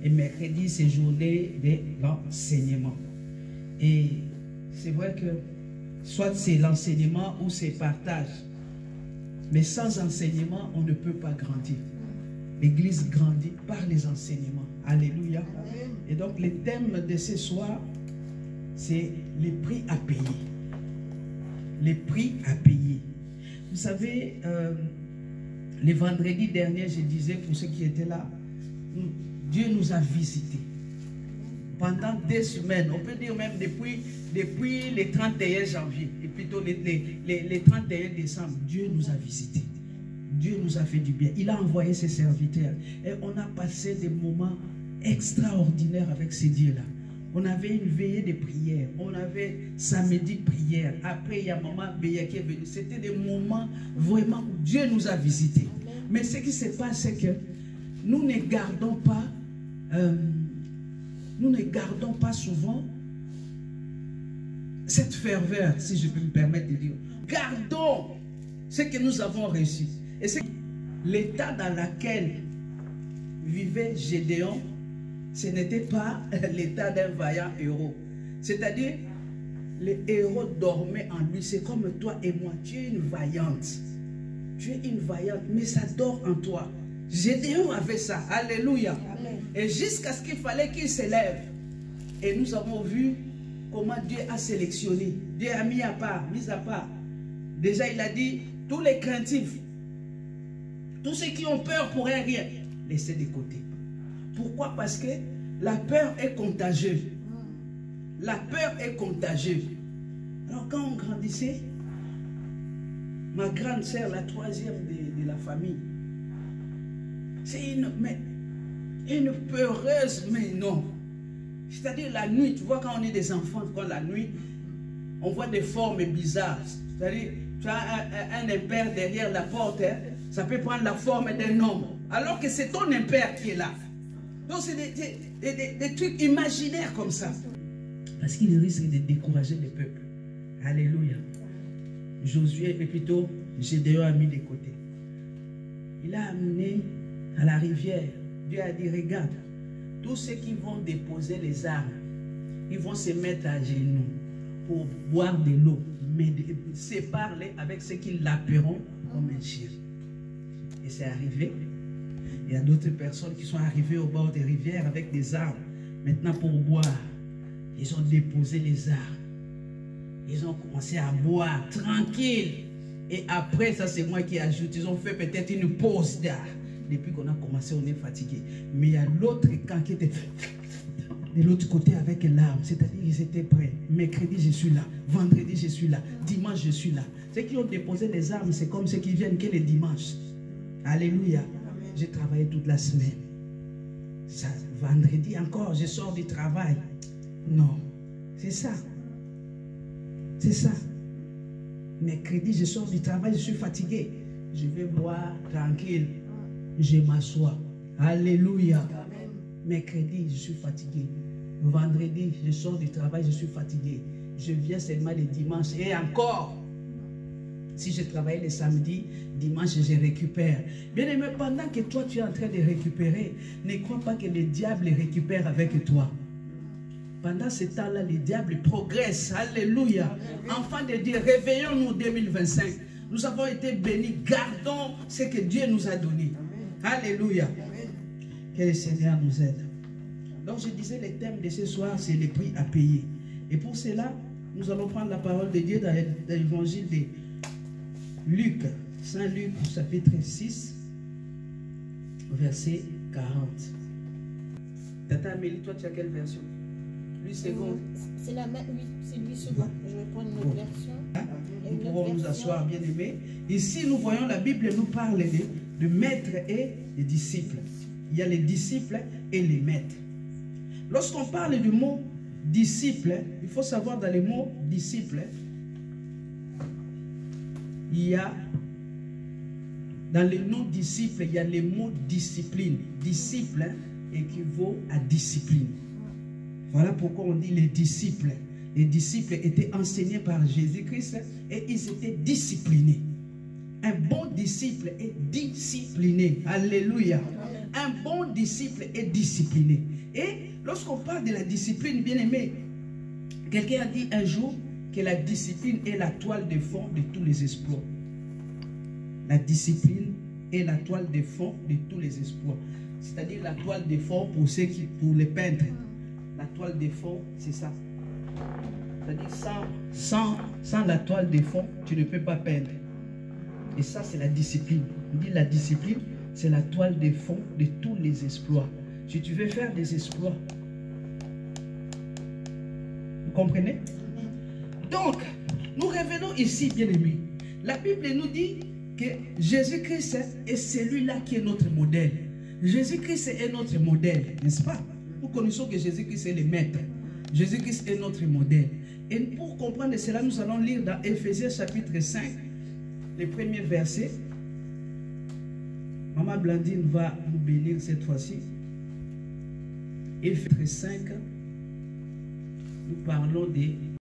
Et mercredi, c'est journée de l'enseignement. Et c'est vrai que soit c'est l'enseignement ou c'est partage. Mais sans enseignement, on ne peut pas grandir. L'église grandit par les enseignements. Alléluia. Et donc, le thème de ce soir, c'est les prix à payer. Les prix à payer. Vous savez, le vendredi dernier, je disais pour ceux qui étaient là, Dieu nous a visités. Pendant des semaines, on peut dire même depuis le 31 janvier, et plutôt les 31 décembre, Dieu nous a visités. Dieu nous a fait du bien. Il a envoyé ses serviteurs. Et on a passé des moments extraordinaires avec ces dieux-là. On avait une veillée de prière. On avait samedi prière. Après, il y a Maman Béa qui est venue. C'était des moments vraiment où Dieu nous a visités. Mais ce qui se passe, c'est que nous ne gardons pas souvent cette ferveur, si je peux me permettre de dire. Gardons ce que nous avons reçu. Et c'est l'état dans lequel vivait Gédéon, ce n'était pas l'état d'un vaillant héros. C'est-à-dire, le héros dormait en lui. C'est comme toi et moi. Tu es une vaillante. Tu es une vaillante, mais ça dort en toi. Gédéon avait ça. Alléluia. Amen. Et jusqu'à ce qu'il fallait qu'il s'élève. Et nous avons vu comment Dieu a sélectionné. Dieu a mis à part. Déjà, il a dit, tous les craintifs, tous ceux qui ont peur pour rien, laissez de côté. Pourquoi? Parce que la peur est contagieuse. La peur est contagieuse. Alors quand on grandissait, ma grande sœur, la troisième de la famille, c'est une peureuse, mais non. C'est-à-dire la nuit, tu vois quand on est des enfants, quand la nuit, on voit des formes bizarres. C'est-à-dire, tu as un impère derrière la porte, hein, ça peut prendre la forme d'un homme, alors que c'est ton impère qui est là. Donc c'est des trucs imaginaires comme ça. Parce qu'il risque de décourager les peuples. Alléluia. Josué, et plutôt Gédéon a mis de côté. Il a amené à la rivière. Dieu a dit, regarde, tous ceux qui vont déposer les armes, ils vont se mettre à genoux pour boire de l'eau, mais séparer avec ceux qui l'appaieront comme un chien. Et c'est arrivé. Il y a d'autres personnes qui sont arrivées au bord des rivières avec des armes. Maintenant pour boire, ils ont déposé les armes. Ils ont commencé à boire tranquille. Et après, ça c'est moi qui ajoute, ils ont fait peut-être une pause d'art. Depuis qu'on a commencé, on est fatigué. Mais il y a l'autre camp qui était de l'autre côté avec l'arme. C'est-à-dire qu'ils étaient prêts. Mercredi, je suis là. Vendredi, je suis là. Dimanche, je suis là. Ceux qui ont déposé les armes, c'est comme ceux qui viennent que les dimanches. Alléluia. J'ai travaillé toute la semaine. Ça, vendredi encore, je sors du travail. Non. C'est ça. C'est ça. Mercredi, je sors du travail, je suis fatigué. Je vais boire tranquille. Je m'assois. Alléluia. Mercredi, je suis fatigué. Vendredi, je sors du travail, je suis fatigué. Je viens seulement le dimanche. Et encore, si je travaille le samedi, dimanche, je récupère. Bien aimé, pendant que toi, tu es en train de récupérer, ne crois pas que le diable récupère avec toi. Pendant ce temps-là, le diable progresse. Alléluia. Enfant de Dieu, réveillons-nous 2025. Nous avons été bénis. Gardons ce que Dieu nous a donné. Alléluia. Que le Seigneur nous aide. Donc je disais, le thème de ce soir, c'est les prix à payer. Et pour cela, nous allons prendre la parole de Dieu dans l'évangile de Luc, Saint Luc, chapitre 6, verset 40. Tata Amélie, toi tu as quelle version? 8 secondes. C'est la même, oui, c'est 8 secondes. Je vais prendre une autre version. Nous pourrons nous asseoir, bien aimés. Ici, nous voyons la Bible nous parle de maîtres et de disciples. Il y a les disciples et les maîtres. Lorsqu'on parle du mot disciple, il faut savoir dans le mot disciple, il y a dans le nom disciple, il y a le mot discipline. Disciple équivaut à discipline. Voilà pourquoi on dit les disciples. Les disciples étaient enseignés par Jésus-Christ et ils étaient disciplinés. Un bon disciple est discipliné. Alléluia. Un bon disciple est discipliné. Et lorsqu'on parle de la discipline, bien aimé, quelqu'un a dit un jour que la discipline est la toile de fond de tous les exploits. La discipline est la toile de fond de tous les exploits. C'est-à-dire la toile de fond pour les peintres. La toile de fond, c'est ça. C'est-à-dire sans la toile de fond, tu ne peux pas peindre. Et ça, c'est la discipline. On dit la discipline, c'est la toile de fond de tous les exploits. Si tu veux faire des exploits, vous comprenez? Donc, nous revenons ici, bien-aimés. La Bible nous dit que Jésus-Christ est celui-là qui est notre modèle. Jésus-Christ est notre modèle, n'est-ce pas? Nous connaissons que Jésus-Christ est le maître. Jésus-Christ est notre modèle. Et pour comprendre cela, nous allons lire dans Éphésiens chapitre 5, les premiers versets. Maman Blandine va nous bénir cette fois-ci. Éphésiens 5, nous parlons des